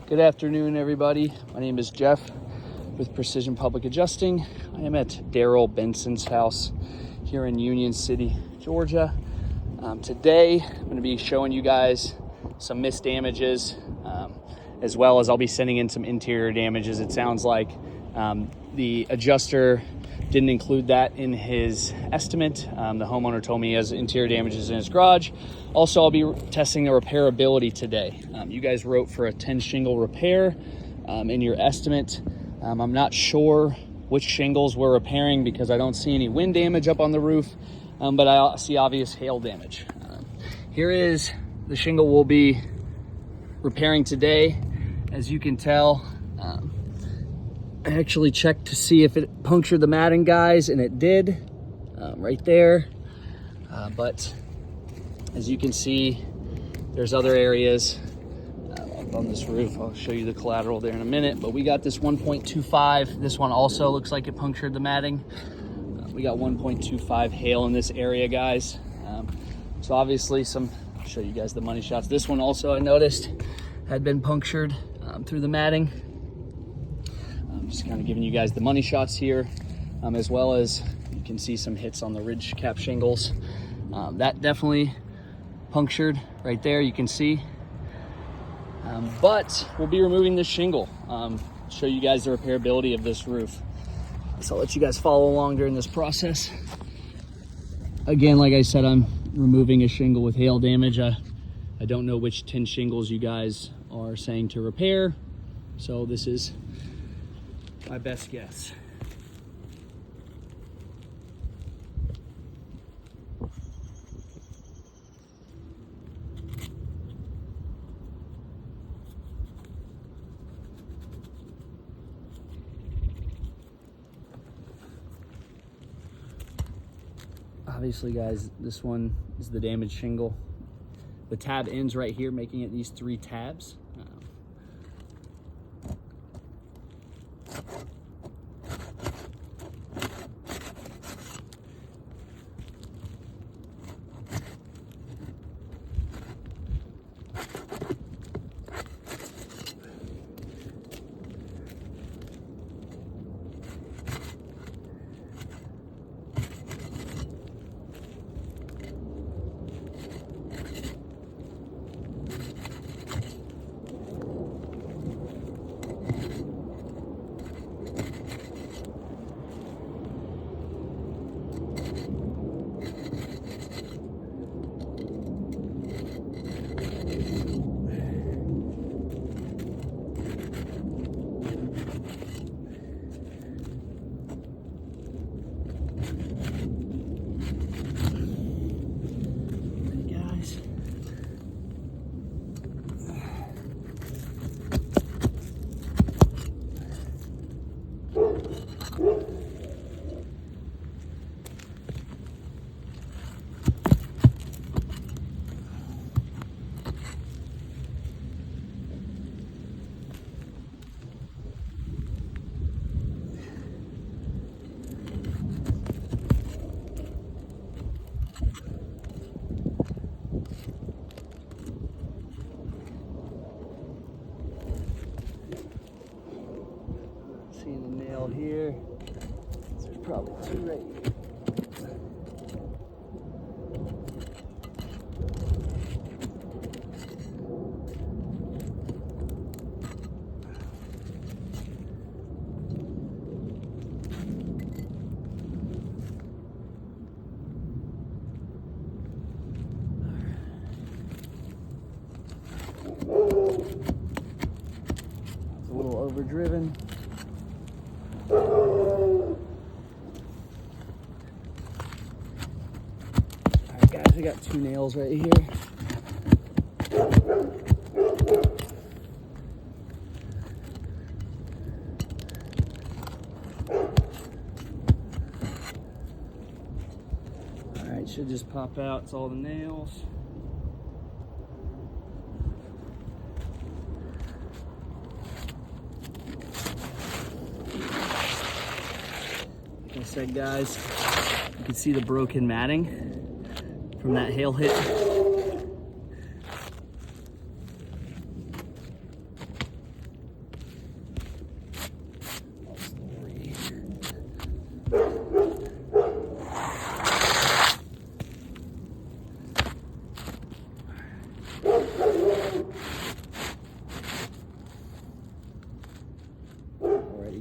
Good afternoon, everybody. My name is Jeff with Precision Public Adjusting. I am at Darryl Benson's house here in Union City, Georgia. Today, I'm going to be showing you guys some missed damages, as well as I'll be sending in some interior damages. It sounds like the adjuster didn't include that in his estimate. The homeowner told me he has interior damages in his garage. Also, I'll be testing the repairability today. You guys wrote for a 10 shingle repair in your estimate. I'm not sure which shingles we're repairing because I don't see any wind damage up on the roof, but I see obvious hail damage. Here is the shingle we'll be repairing today. As you can tell, I actually checked to see if it punctured the matting, guys, and it did, right there. But as you can see, there's other areas up on this roof. I'll show you the collateral there in a minute, but we got this 1.25. This one also looks like it punctured the matting. We got 1.25 hail in this area, guys. So obviously I'll show you guys the money shots. This one also I noticed had been punctured through the matting. I'm just kind of giving you guys the money shots here, as well as you can see some hits on the ridge cap shingles. That definitely punctured right there, you can see. But we'll be removing this shingle, show you guys the repairability of this roof. So I'll let you guys follow along during this process. Again, like I said, I'm removing a shingle with hail damage. I don't know which 10 shingles you guys are saying to repair, so this is my best guess. Obviously, guys, this one is the damaged shingle. The tab ends right here, making it these 3 tabs. Seeing the nail here. There's probably 2 right here. It's a little overdriven. Alright, guys, we got 2 nails right here. Alright, should just pop out. It's all the nails. Like I said, guys, you can see the broken matting from that hail hit.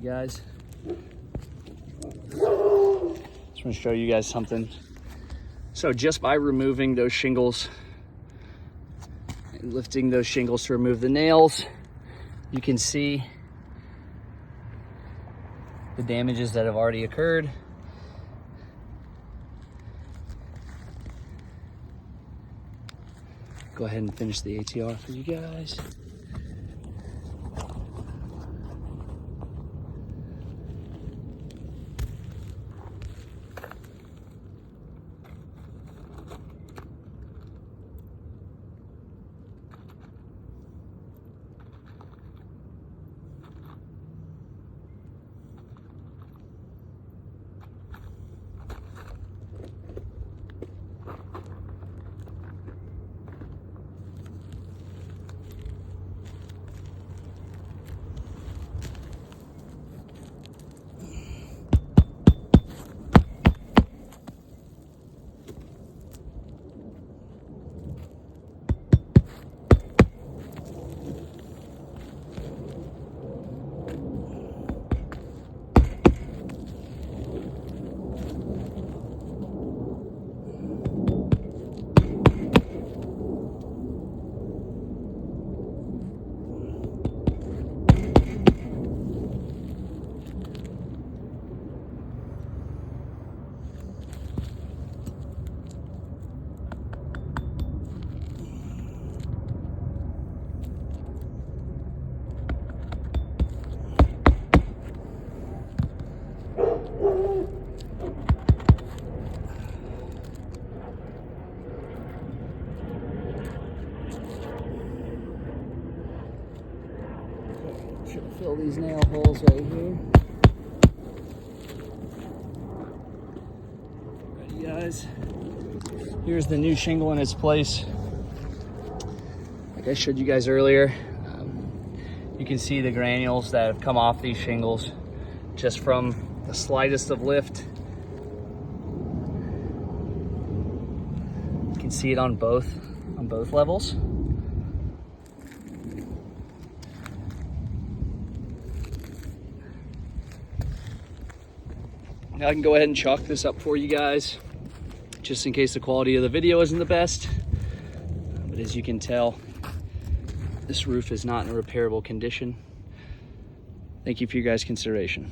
guys. Just want to show you guys something. So just by removing those shingles and lifting those shingles to remove the nails, you can see the damages that have already occurred. Go ahead and finish the ATR for you guys. Should fill these nail holes right here. Ready, guys? Here's the new shingle in its place. Like I showed you guys earlier, you can see the granules that have come off these shingles just from the slightest of lift. You can see it on both levels. Now I can go ahead and chalk this up for you guys, just in case the quality of the video isn't the best. But as you can tell, this roof is not in a repairable condition. Thank you for your guys' consideration.